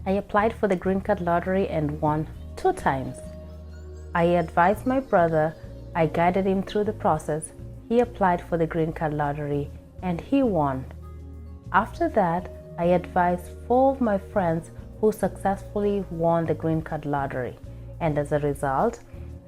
I applied for the green card lottery and won 2 times. I advised my brother, I guided him through the process. He applied for the green card lottery and he won. After that, I advised 4 of my friends who successfully won the green card lottery. And as a result,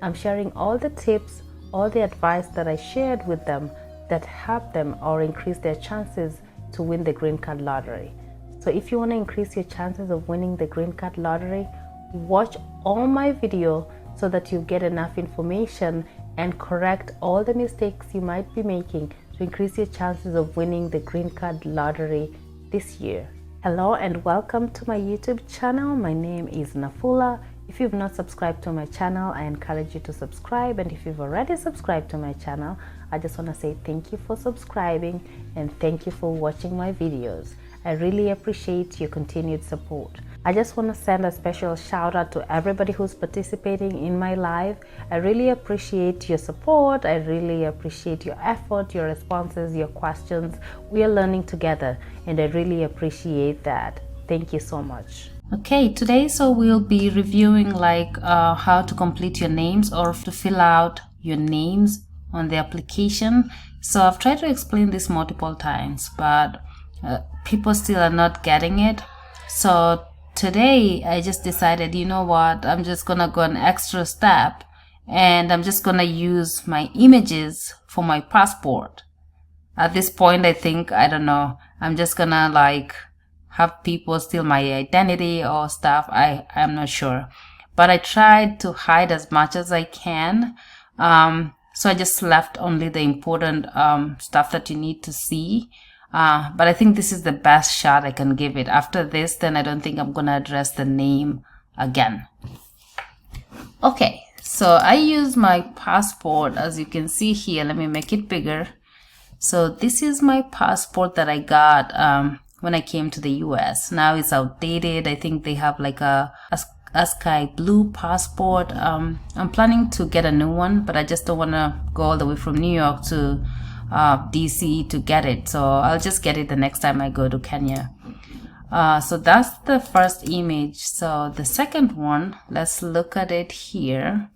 I'm sharing all the tips, all the advice that I shared with them that helped them or increase their chances to win the green card lottery. So if you want to increase your chances of winning the green card lottery, watch all my video so that you get enough information and correct all the mistakes you might be making to increase your chances of winning the green card lottery this year. Hello and welcome to my YouTube channel. My name is NAFULA. If you've not subscribed to my channel, I encourage you to subscribe, and if you've already subscribed to my channel, I just want to say thank you for subscribing and thank you for watching my videos. I really appreciate your continued support. I just want to send a special shout out to everybody who's participating in my live. I really appreciate your support. I really appreciate your effort, your responses, your questions. We are learning together and I really appreciate that. Thank you so much. Okay, today we'll be reviewing how to complete your names or to fill out your names on the application. So I've tried to explain this multiple times, but people still are not getting it. So today I just decided, you know what, I'm just gonna go an extra step and I'm just gonna use my images for my passport. At this point, I think, I don't know, I'm just gonna have people steal my identity or stuff. I'm not sure, but I tried to hide as much as I can. So I just left only the important stuff that you need to see. But I think this is the best shot I can give it. After this, then I don't think I'm gonna address the name again. Okay, so I use my passport, as you can see here. Let me make it bigger. So this is my passport that I got when I came to the US. Now it's outdated. I think they have a sky blue passport. I'm planning to get a new one, but I just don't want to go all the way from New York to DC to get it. So I'll just get it the next time I go to Kenya. So that's the first image. So the second one, let's look at it here.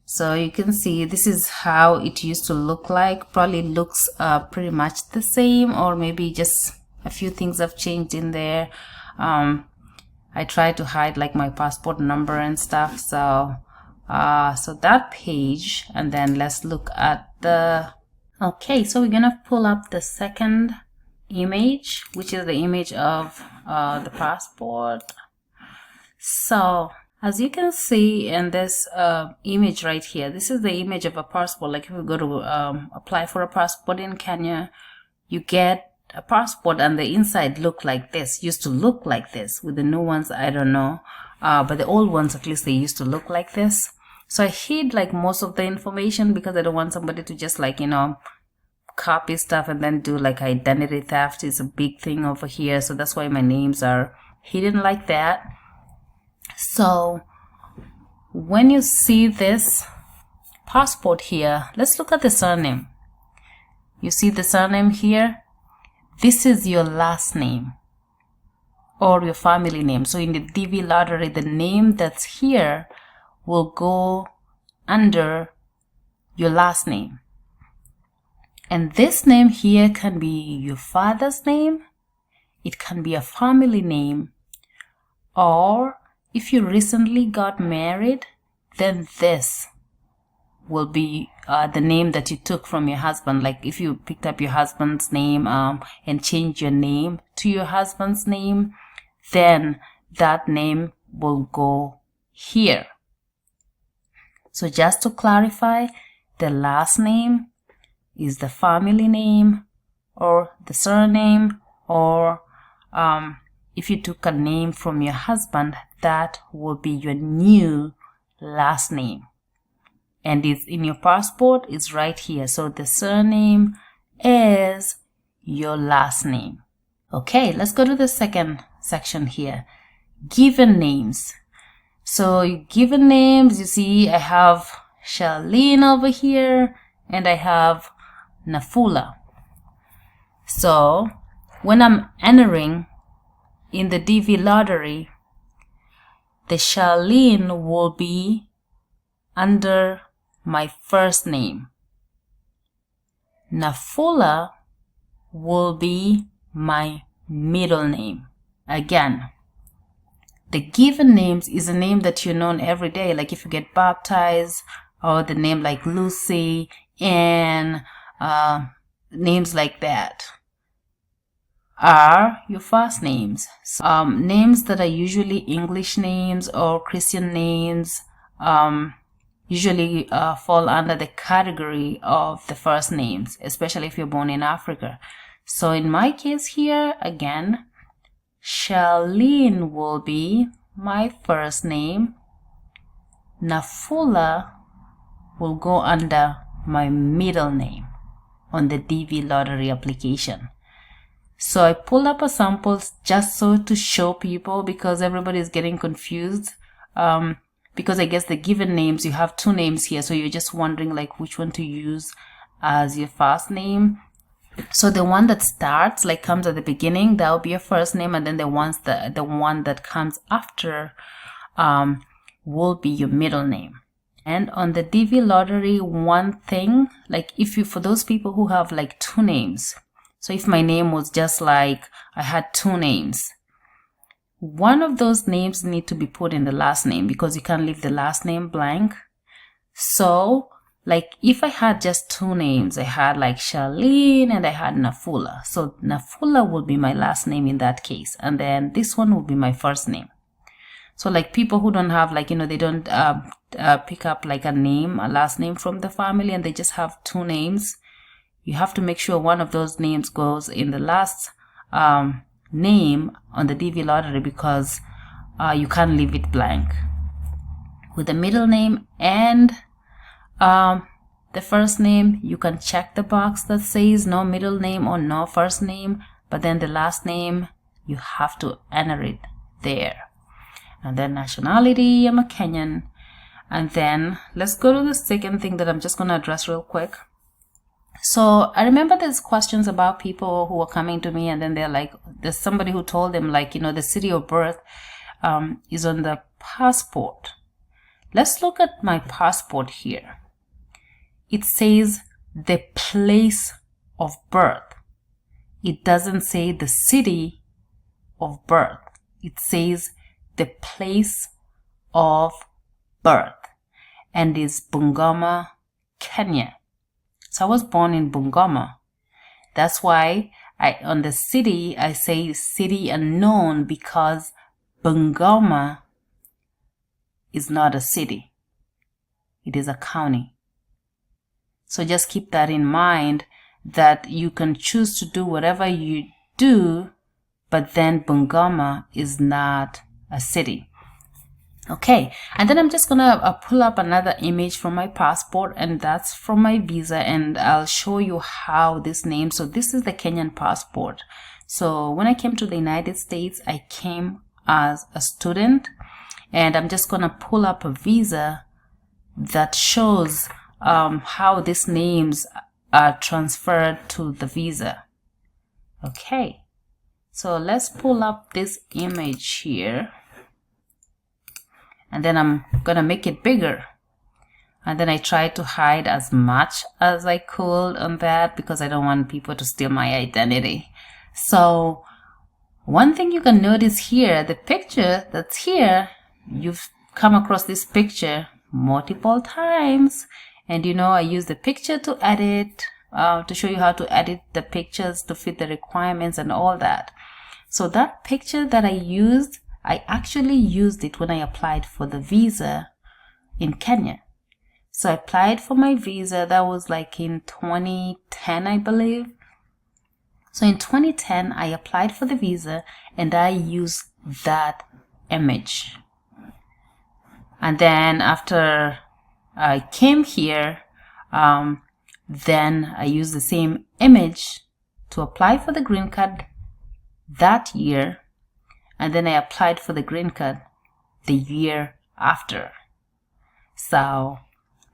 So you can see this is how it used to look like. Probably looks pretty much the same, or maybe just a few things have changed in there. I tried to hide my passport number and stuff. So that page, and then let's look at the, okay, so we're gonna pull up the second image, which is the image of the passport. So as you can see in this image right here, this is the image of a passport. Like if you go to apply for a passport in Kenya, you get a passport and the inside look like this, used to look like this. With the new ones, I don't know, but the old ones, at least they used to look like this. So I hid most of the information because I don't want somebody to just copy stuff and then do identity theft. Is a big thing over here, so that's why my names are hidden like that. So when you see this passport here, let's look at the surname. You see the surname here? This is your last name or your family name. So in the DV lottery, the name that's here will go under your last name. And this name here can be your father's name. It can be a family name, or if you recently got married, then this will be the name that you took from your husband. Like if you picked up your husband's name and changed your name to your husband's name, then that name will go here. So just to clarify, the last name is the family name or the surname, or if you took a name from your husband, that will be your new last name. And it's in your passport, it's right here. So the surname is your last name. Okay, let's go to the second section here. Given names. So given names, you see I have Charlene over here and I have NAFULA. So when I'm entering in the DV lottery, the Charlene will be under my first name. NAFULA will be my middle name. Again, the given names is a name that you know every day, like if you get baptized, or the name like Lucy, Anne, names like that are your first names. So, names that are usually English names or Christian names usually fall under the category of the first names, especially if you're born in Africa. So in my case here, again, Charlene will be my first name. NAFULA will go under my middle name on the DV lottery application. So I pulled up a sample just so to show people, because everybody is getting confused. Because I guess the given names, you have two names here, so you're just wondering like which one to use as your first name. So the one that starts, like comes at the beginning, that will be your first name, and then the one that comes after will be your middle name. And on the DV lottery, one thing, like for those people who have like two names, so if my name was just like I had two names, one of those names need to be put in the last name, because you can't leave the last name blank. So like if I had just two names, I had like Charlene and I had NAFULA. So NAFULA will be my last name in that case, and then this one will be my first name. So like people who don't have like, they don't pick up like a last name from the family, and they just have two names, you have to make sure one of those names goes in the last name on the DV lottery, because you can't leave it blank. With the middle name and the first name, you can check the box that says no middle name or no first name, but then the last name, you have to enter it there. And then nationality, I'm a Kenyan. And then let's go to the second thing that I'm just going to address real quick. So I remember there's questions about people who are coming to me, and then they're like, there's somebody who told them like, the city of birth is on the passport. Let's look at my passport here. It says the place of birth. It doesn't say the city of birth. It says the place of birth, and is Bungoma, Kenya. So I was born in Bungoma. That's why on the city, I say city unknown, because Bungoma is not a city. It is a county. So just keep that in mind, that you can choose to do whatever you do, but then Bungoma is not a city. Okay, and then I'm just gonna pull up another image from my passport, and that's from my visa, and I'll show you how this name. So this is the Kenyan passport. So when I came to the United States, I came as a student, and I'm just gonna pull up a visa that shows how these names are transferred to the visa. Okay, so let's pull up this image here. And then I'm gonna make it bigger, and then I tried to hide as much as I could on that, because I don't want people to steal my identity. So one thing you can notice here, the picture that's here, you've come across this picture multiple times, and I use the picture to edit, to show you how to edit the pictures to fit the requirements and all that. So that picture that I used, I actually used it when I applied for the visa in Kenya. So I applied for my visa, that was like in 2010, I believe. So in 2010, I applied for the visa, and I used that image. And then after I came here, then I used the same image to apply for the green card that year. And then I applied for the green card the year after. So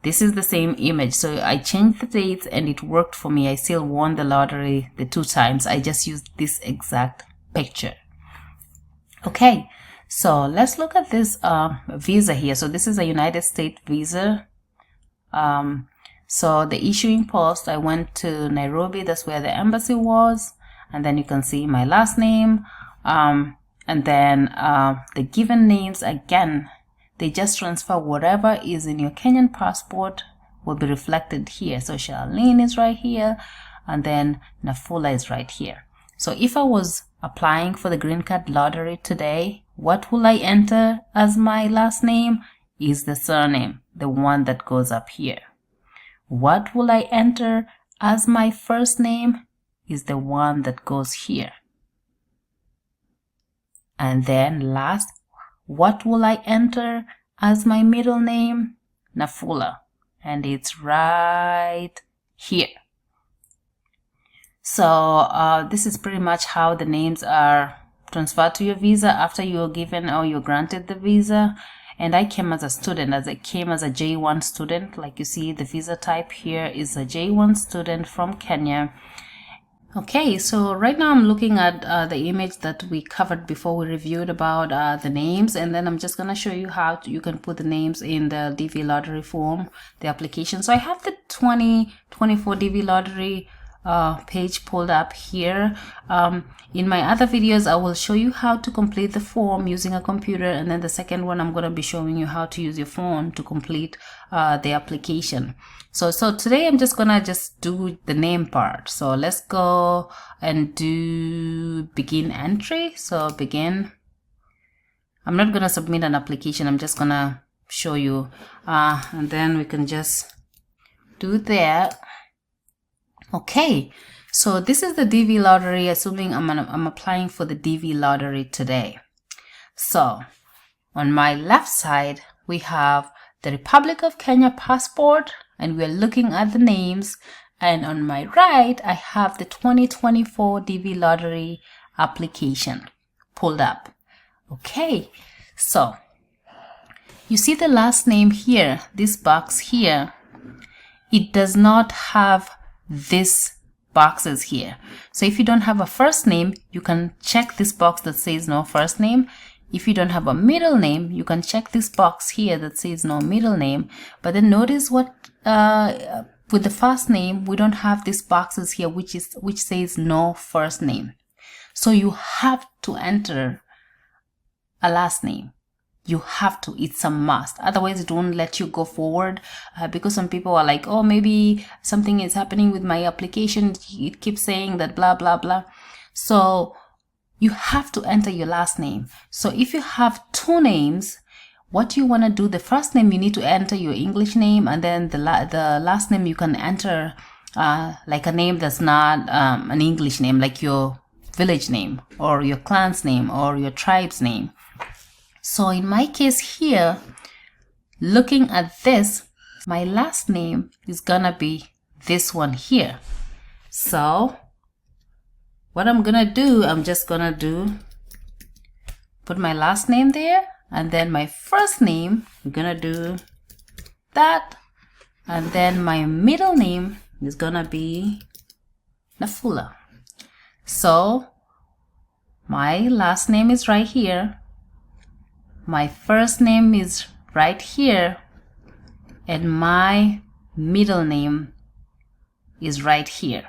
this is the same image. So I changed the dates, and it worked for me. I still won the lottery the 2 times. I just used this exact picture. Okay, so let's look at this visa here. So this is a United States visa. So the issuing post, I went to Nairobi. That's where the embassy was. And then you can see my last name. And then the given names, again, they just transfer whatever is in your Kenyan passport will be reflected here. So Charlene is right here. And then NAFULA is right here. So if I was applying for the green card lottery today, what will I enter as my last name? Is the surname, the one that goes up here. What will I enter as my first name? Is the one that goes here. And then last, what will I enter as my middle name? NAFULA. And it's right here. So this is pretty much how the names are transferred to your visa after you're given or you're granted the visa. And I came as a student, I came as a J1 student. Like you see, the visa type here is a J1 student from Kenya. Okay, so right now I'm looking at the image that we covered before we reviewed about the names, and then I'm just going to show you how you can put the names in the DV lottery form, the application. So I have the 2024 DV lottery page pulled up here. In my other videos, I will show you how to complete the form using a computer, and then the second one I'm going to be showing you how to use your phone to complete the application. So today I'm just gonna do the name part. So let's go and do begin entry. So begin. I'm not gonna submit an application, I'm just gonna show you, and then we can just do that. Okay, so this is the DV lottery, assuming I'm applying for the DV lottery today. So on my left side we have the Republic of Kenya passport, and we're looking at the names. And on my right I have the 2024 DV lottery application pulled up. Okay, so you see the last name here, this box here, it does not have these boxes here. So if you don't have a first name, you can check this box that says no first name. If you don't have a middle name, you can check this box here that says no middle name. But then notice what with the first name, we don't have these boxes here which says no first name. So you have to enter a last name. You have to, it's a must. Otherwise it won't let you go forward, because some people are like, oh, maybe something is happening with my application, it keeps saying that blah blah blah. So you have to enter your last name. So if you have two names, what you want to do, the first name you need to enter your English name, and then the last name you can enter like a name that's not an English name, like your village name or your clan's name or your tribe's name. So in my case here, looking at this, my last name is gonna be this one here. So what I'm gonna do, I'm just gonna put my last name there, and then my first name, I'm gonna do that, and then my middle name is gonna be NAFULA. So my last name is right here, my first name is right here, and my middle name is right here.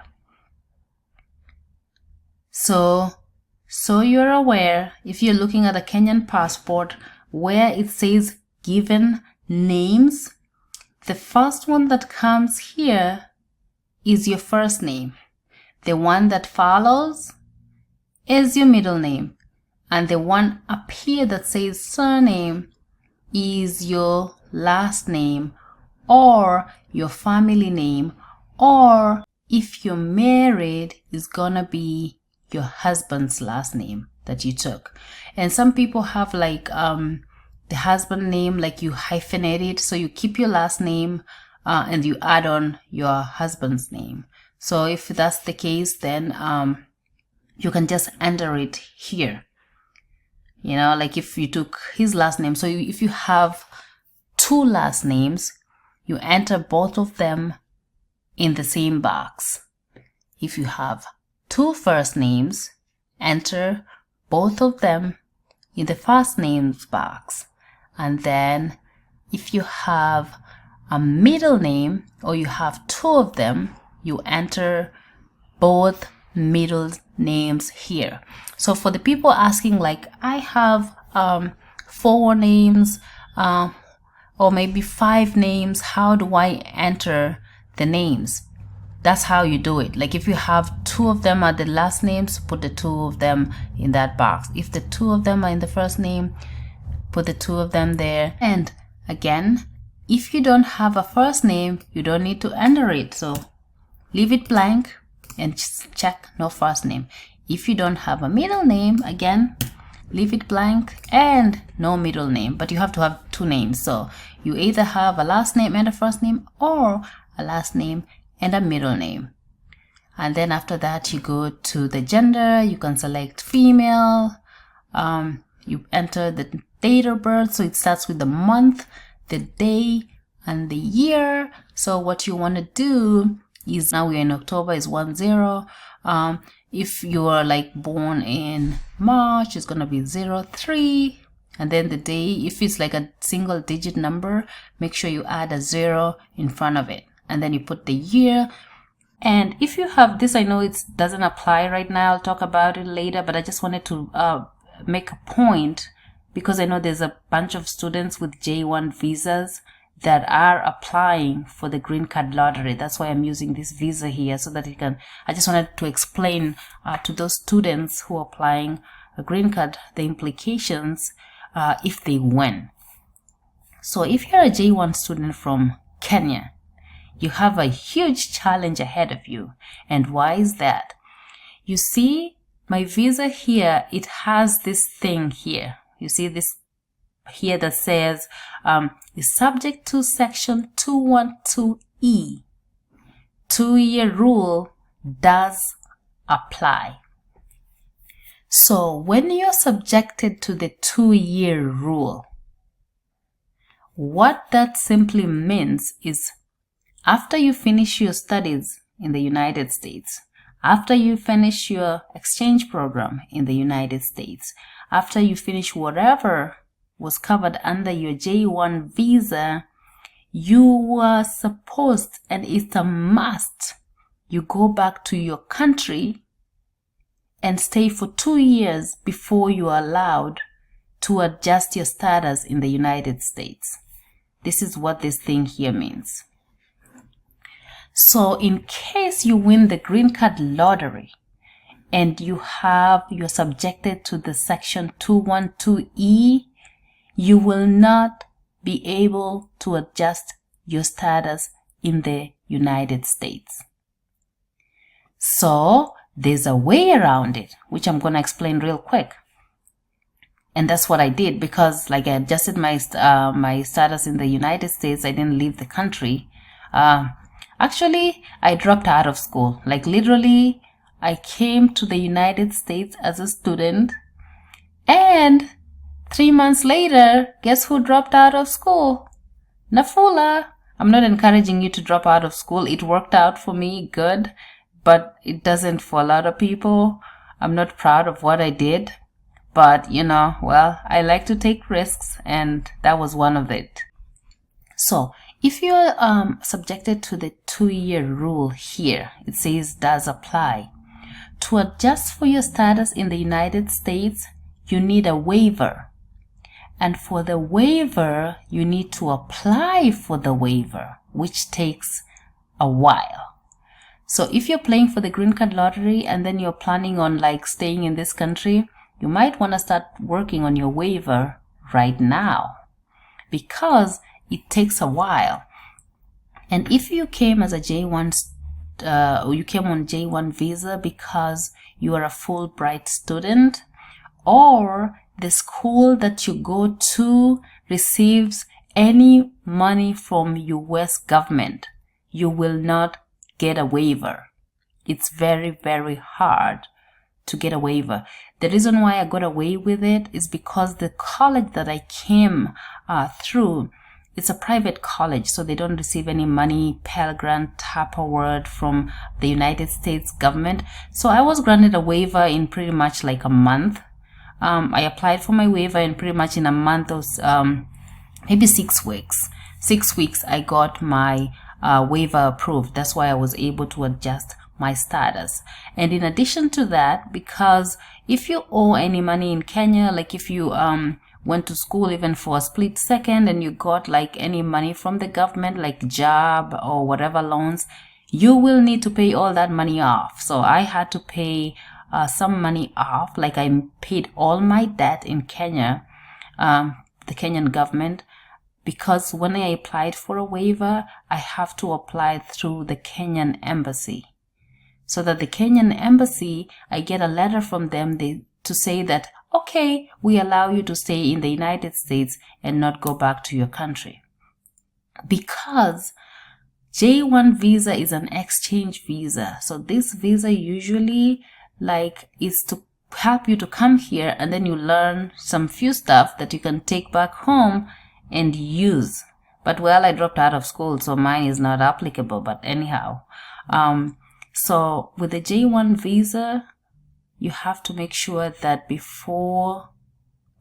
So you're aware, if you're looking at a Kenyan passport where it says given names, the first one that comes here is your first name. The one that follows is your middle name. And the one up here that says surname is your last name or your family name, or if you're married, is gonna be your husband's last name that you took. And some people have like the husband name, like you hyphenate it, so you keep your last name and you add on your husband's name. So if that's the case, then you can just enter it here. You know, like if you took his last name, so if you have two last names, you enter both of them in the same box. If you have two first names, enter both of them in the first names box. And then if you have a middle name or you have two of them, you enter both middle names here. So for the people asking, like, I have 4 names or maybe 5 names, how do I enter the names? That's how you do it. Like if you have 2 of them are the last names, put the 2 of them in that box. If the 2 of them are in the first name, put the 2 of them there. And again, if you don't have a first name, you don't need to enter it. So leave it blank and check no first name. If you don't have a middle name, again, leave it blank and no middle name. But you have to have 2 names. So you either have a last name and a first name, or a last name and a middle name. And then after that, you go to the gender. You can select female. You enter the date of birth. So it starts with the month, the day, and the year. So what you want to do is, now we're in October, is 10. If you are like born in March, it's going to be 03. And then the day, if it's like a single digit number, make sure you add a 0 in front of it. And then you put the year. And if you have this, I know it doesn't apply right now. I'll talk about it later, but I just wanted to make a point, because I know there's a bunch of students with J1 visas that are applying for the green card lottery. That's why I'm using this visa here, so that I just wanted to explain to those students who are applying a green card the implications if they win. So if you're a J1 student from Kenya, you have a huge challenge ahead of you. And why is that? You see, my visa here, it has this thing here. You see this here that says is subject to section 212E. 2-year rule does apply. So when you're subjected to the 2-year rule, what that simply means is, after you finish your studies in the United States, after you finish your exchange program in the United States, after you finish whatever was covered under your J1 visa, you were supposed, and it's a must, you go back to your country and stay for 2 years before you are allowed to adjust your status in the United States. This is what this thing here means. So in case you win the green card lottery and you're subjected to the section 212E, you will not be able to adjust your status in the United States. So there's a way around it, which I'm going to explain real quick. And that's what I did, because like I adjusted my status in the United States. I didn't leave the country. Actually, I dropped out of school. Like literally, I came to the United States as a student, and 3 months later, guess who dropped out of school? NAFULA. I'm not encouraging you to drop out of school. It worked out for me good, but it doesn't for a lot of people. I'm not proud of what I did, but well, I like to take risks, and that was one of it. So if you're subjected to the 2-year rule here, it says does apply. To adjust for your status in the United States, you need a waiver. And for the waiver, you need to apply for the waiver, which takes a while. So if you're playing for the green card lottery and then you're planning on like staying in this country, you might want to start working on your waiver right now, because it takes a while. And if you came as a J1, you came on J1 visa because you are a Fulbright student, or the school that you go to receives any money from US government, you will not get a waiver. It's very, very hard to get a waiver. The reason why I got away with it is because the college that I came through, it's a private college, so they don't receive any money, Pell Grant, type award from the United States government. So I was granted a waiver in pretty much like a month. I applied for my waiver, and pretty much in a month or maybe 6 weeks. 6 weeks, I got my waiver approved. That's why I was able to adjust my status. And in addition to that, because if you owe any money in Kenya, like if you went to school even for a split second and you got like any money from the government, like job or whatever loans, you will need to pay all that money off. So I had to pay some money off. Like I paid all my debt in Kenya, the Kenyan government, because when I applied for a waiver, I have to apply through the Kenyan embassy. So that the Kenyan embassy, I get a letter from them to say that, okay, we allow you to stay in the United States and not go back to your country. Because J1 visa is an exchange visa. So this visa usually like is to help you to come here, and then you learn some few stuff that you can take back home and use. But well, I dropped out of school, so mine is not applicable. But anyhow, so with the J1 visa, you have to make sure that before,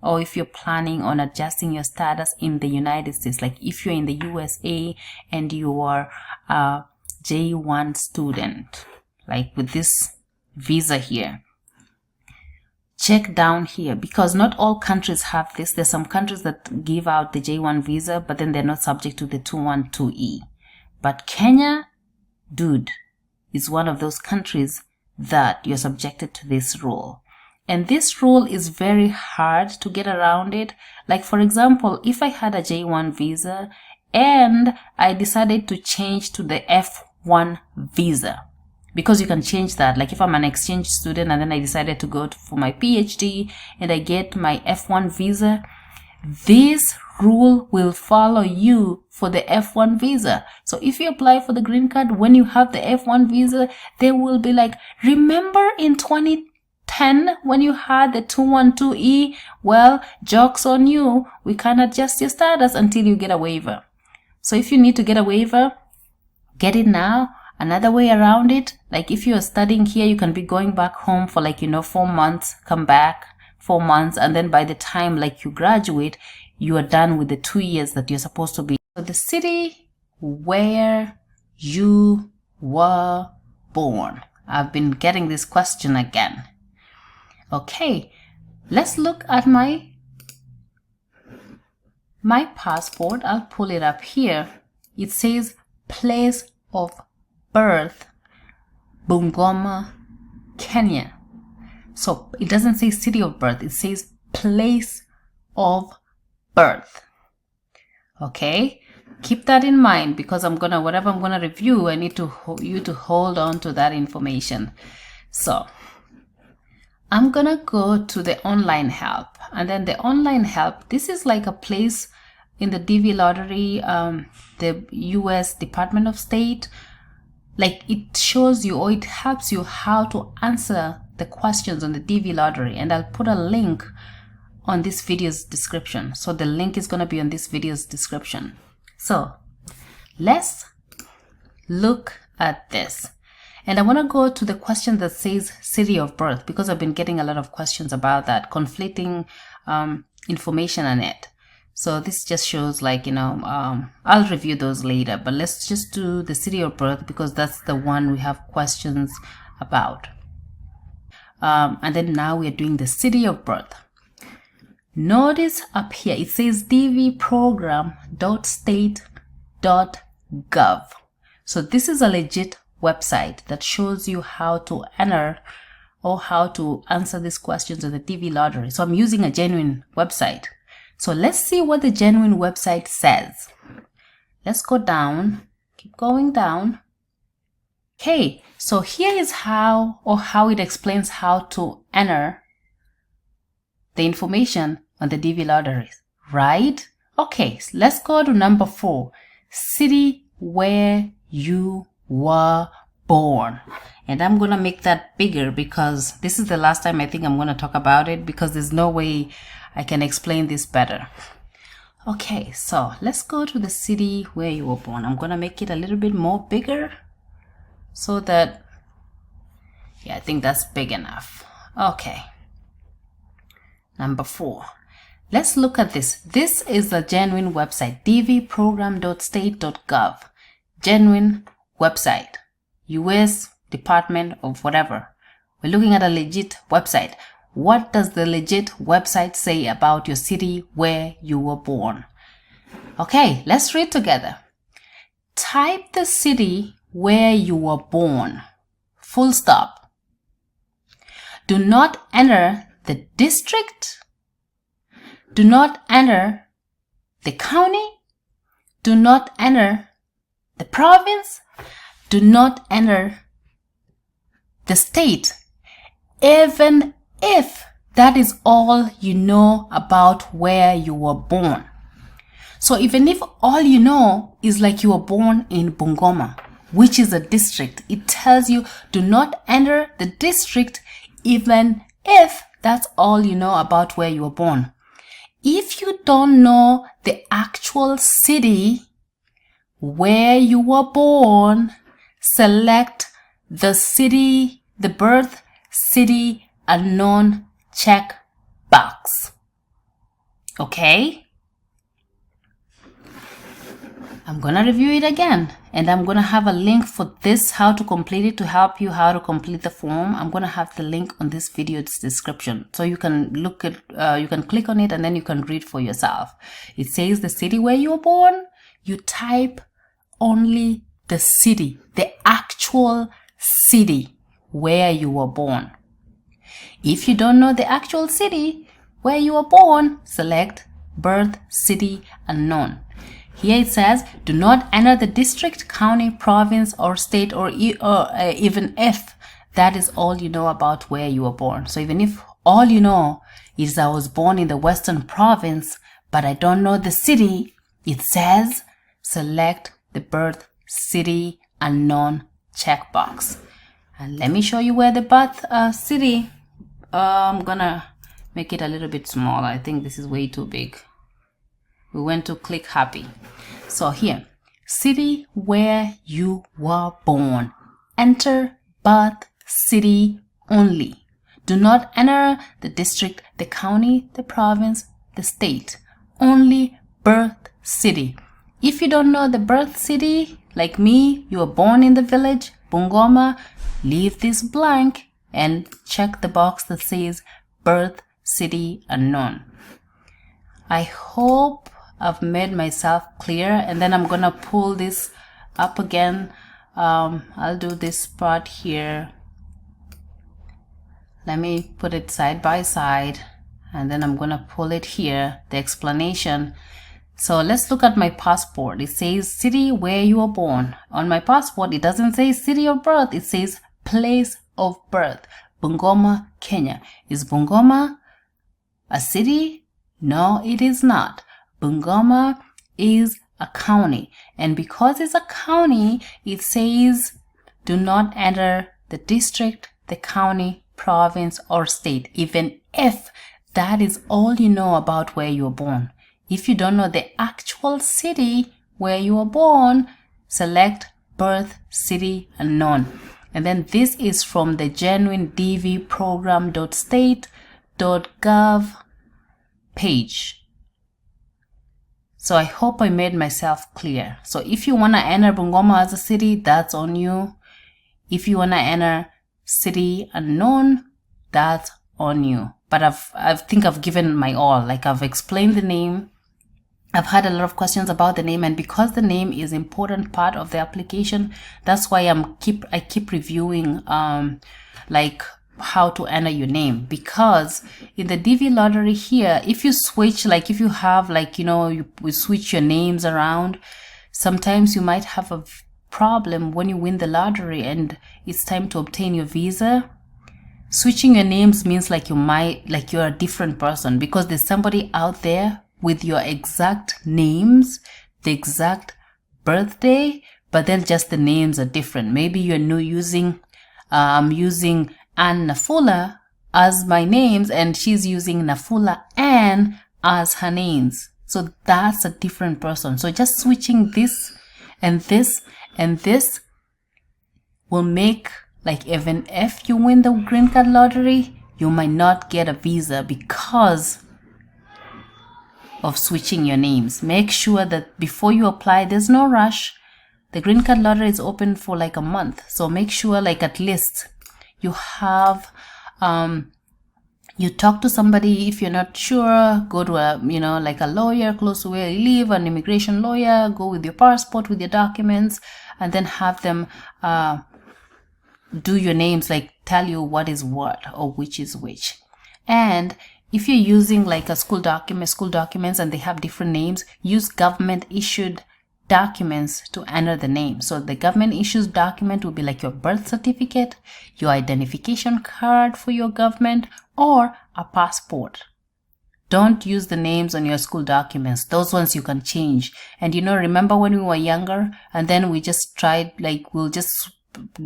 or if you're planning on adjusting your status in the United States, like if you're in the USA and you are a J1 student, like with this visa here, check down here, because not all countries have this. There's some countries that give out the J1 visa, but then they're not subject to the 212E. But Kenya, dude, is one of those countries that you're subjected to this rule. And this rule is very hard to get around it. Like for example, if I had a J1 visa and I decided to change to the F1 visa, because you can change that. Like if I'm an exchange student and then I decided to go for my PhD and I get my F1 visa, this rule will follow you for the F1 visa. So if you apply for the green card, when you have the F1 visa, they will be like, remember in 2010 when you had the 212E? Well, joke's on you. We can't adjust your status until you get a waiver. So if you need to get a waiver, get it now. Another way around it, like if you are studying here, you can be going back home for 4 months, come back 4 months, and then by the time you graduate, you are done with the 2 years that you're supposed to be. So the city where you were born. I've been getting this question again. Okay, let's look at my passport. I'll pull it up here. It says place of birth, Bungoma, Kenya. So it doesn't say city of birth, it says place of birth. Okay, keep that in mind, because whatever I'm gonna review, I need you to hold on to that information. So I'm gonna go to the online help, and then the online help, this is like a place in the DV lottery, the US Department of State. Like it shows you, or it helps you how to answer the questions on the DV lottery, and I'll put a link on this video's description. So the link is going to be on this video's description. So let's look at this, and I want to go to the question that says city of birth, because I've been getting a lot of questions about that, conflicting information on it. So this just shows I'll review those later, but let's just do the city of birth because that's the one we have questions about. And then now we are doing the city of birth. Notice up here, it says dvprogram.state.gov. So this is a legit website that shows you how to enter or how to answer these questions on the DV lottery. So I'm using a genuine website. So let's see what the genuine website says. Let's go down, keep going down. Okay, so here is how it explains how to enter the information on the DV lotteries, right? Okay, so let's go to number 4, city where you were born. And I'm gonna make that bigger because this is the last time I think I'm gonna talk about it, because there's no way I can explain this better. Okay, so let's go to the city where you were born. I'm gonna make it a little bit more bigger so that, yeah, I think that's big enough. Okay, Number 4. Let's look at this. This is a genuine website, dvprogram.state.gov. Genuine website, US Department of whatever. We're looking at a legit website. What does the legit website say about your city where you were born? Okay, let's read together. Type the city where you were born. Full stop. Do not enter the district. Do not enter the county. Do not enter the province. Do not enter the state, even if that is all you know about where you were born. So even if all you know is like you were born in Bungoma, which is a district, it tells you do not enter the district even if that's all you know about where you were born. If you don't know the actual city where you were born, select the city, the birth city unknown check box. Okay? I'm gonna review it again, and I'm gonna have a link for this, how to complete it, to help you how to complete the form. I'm gonna have the link on this video's description, so you can look at, you can click on it and then you can read for yourself. It says the city where you were born. You type only the city, the actual city where you were born. If you don't know the actual city where you were born, select birth city unknown. Here it says, do not enter the district, county, province, or state, or even if that is all you know about where you were born. So even if all you know is I was born in the Western province, but I don't know the city, it says, select the birth city unknown checkbox. And let me show you where the birth city, I'm gonna make it a little bit smaller. I think this is way too big. We went to click happy. So here, city where you were born. Enter birth city only. Do not enter the district, the county, the province, the state. Only birth city. If you don't know the birth city, like me, you were born in the village, Bungoma, leave this blank and check the box that says birth city unknown. I hope I've made myself clear, and then I'm gonna pull this up again. I'll do this part here. Let me put it side by side, and then I'm gonna pull it here, the explanation. So let's look at my passport. It says city where you were born. On my passport, it doesn't say city of birth. It says place of birth. Bungoma, Kenya. Is Bungoma a city? No, it is not. Bungoma is a county, and because it's a county, it says do not enter the district, the county, province, or state, even if that is all you know about where you were born. If you don't know the actual city where you were born, select birth city unknown. And then this is from the genuine dvprogram.state.gov page. So I hope I made myself clear. So if you want to enter Bungoma as a city, that's on you. If you want to enter city unknown, that's on you. But I think I've given my all. Like, I've explained the name. I've had a lot of questions about the name, and because the name is an important part of the application, that's why I keep reviewing like how to enter your name. Because in the DV lottery here, if you switch, like if you have, like, you know, we switch your names around, sometimes you might have a problem when you win the lottery and it's time to obtain your visa. Switching your names means like you're a different person, because there's somebody out there with your exact names, the exact birthday, but then just the names are different. Maybe you're using Ann NAFULA as my names, and she's using NAFULA Ann as her names. So that's a different person. So just switching this and this and this will make, like, even if you win the green card lottery, you might not get a visa because of switching your names. Make sure that before you apply, there's no rush. The green card lottery is open for like a month, so make sure like at least you have you talk to somebody. If you're not sure, go to a like a lawyer close to where you live, an immigration lawyer. Go with your passport, with your documents, and then have them do your names, like tell you what is what or which is which. And if you're using like a school documents and they have different names, use government issued documents to enter the name. So the government issues document will be like your birth certificate, your identification card for your government, or a passport. Don't use the names on your school documents. Those ones you can change. And remember when we were younger and then we just tried, like we'll just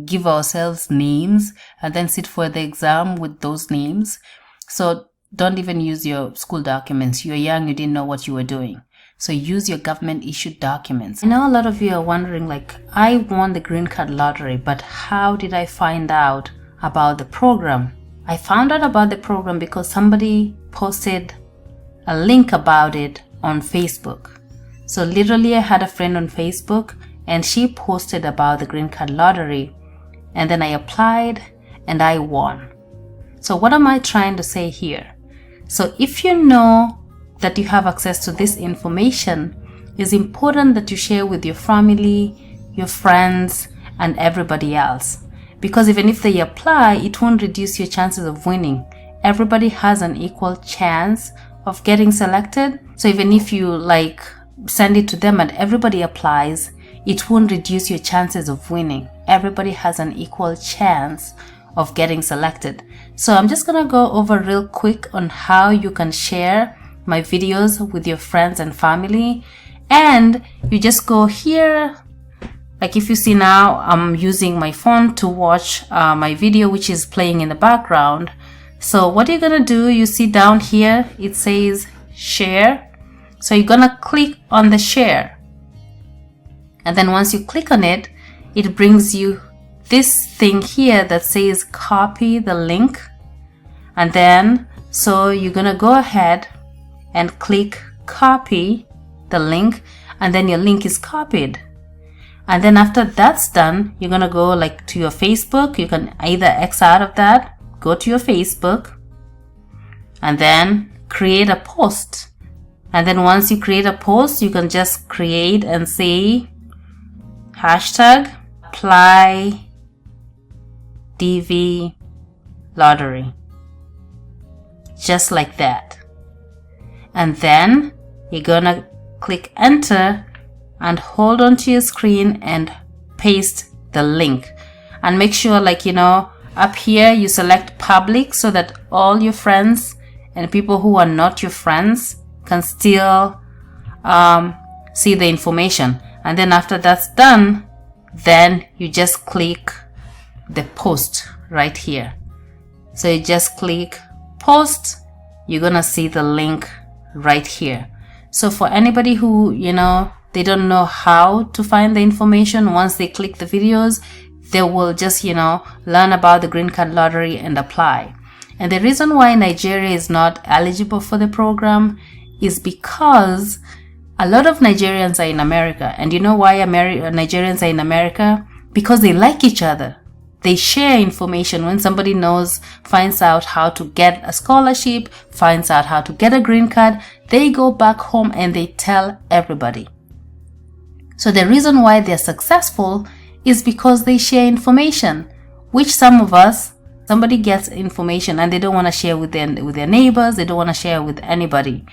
give ourselves names and then sit for the exam with those names. So don't even use your school documents. You're young, you didn't know what you were doing. So use your government issued documents. I know a lot of you are wondering, like, I won the green card lottery, but how did I find out about the program? I found out about the program because somebody posted a link about it on Facebook. So literally I had a friend on Facebook and she posted about the green card lottery, and then I applied and I won. So what am I trying to say here? So if you know that you have access to this information, it's important that you share with your family, your friends, and everybody else. Because even if they apply, it won't reduce your chances of winning. Everybody has an equal chance of getting selected. So even if you like send it to them and everybody applies, it won't reduce your chances of winning. Everybody has an equal chance of getting selected. So I'm just gonna go over real quick on how you can share my videos with your friends and family. And you just go here, like if you see now I'm using my phone to watch my video, which is playing in the background. So what you're gonna do, you see down here it says share. So you're gonna click on the share, and then once you click on it, it brings you this thing here that says copy the link. And then so you're gonna go ahead and click copy the link, and then your link is copied. And then after that's done, you're gonna go like to your Facebook. You can either X out of that, go to your Facebook, and then create a post. And then once you create a post, you can just create and say hashtag apply DV lottery, just like that. And then you're gonna click enter and hold on to your screen and paste the link. And make sure, like up here you select public so that all your friends and people who are not your friends can still see the information. And then after that's done, then you just click the post right here. So you just click post, you're gonna see the link right here. So for anybody who they don't know how to find the information, once they click the videos, they will just learn about the green card lottery and apply. And the reason why Nigeria is not eligible for the program is because a lot of Nigerians are in America. And you know why Nigerians are in America? Because they like each other. They share information. When somebody finds out how to get a scholarship, finds out how to get a green card, they go back home and they tell everybody. So the reason why they're successful is because they share information, which somebody gets information and they don't want to share with their neighbors, they don't want to share with anybody.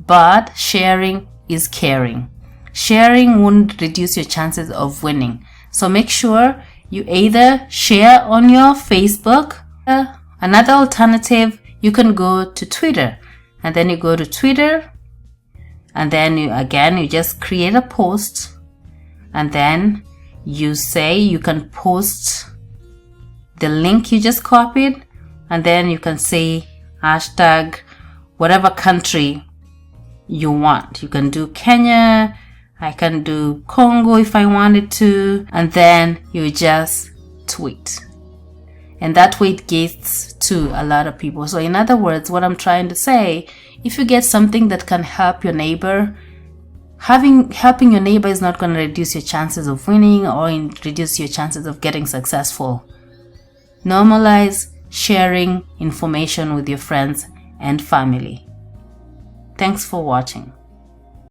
But sharing is caring. Sharing won't reduce your chances of winning. So make sure you either share on your Facebook. Another alternative, you can go to Twitter, and then you go to Twitter, and then you just create a post, and then you say you can post the link you just copied, and then you can say hashtag whatever country you want. You can do Kenya, I can do Congo if I wanted to, and then you just tweet. and that way it gets to a lot of people. So in other words, what I'm trying to say, if you get something that can help your neighbor, helping your neighbor is not going to reduce your chances of winning or reduce your chances of getting successful. Normalize sharing information with your friends and family. Thanks for watching.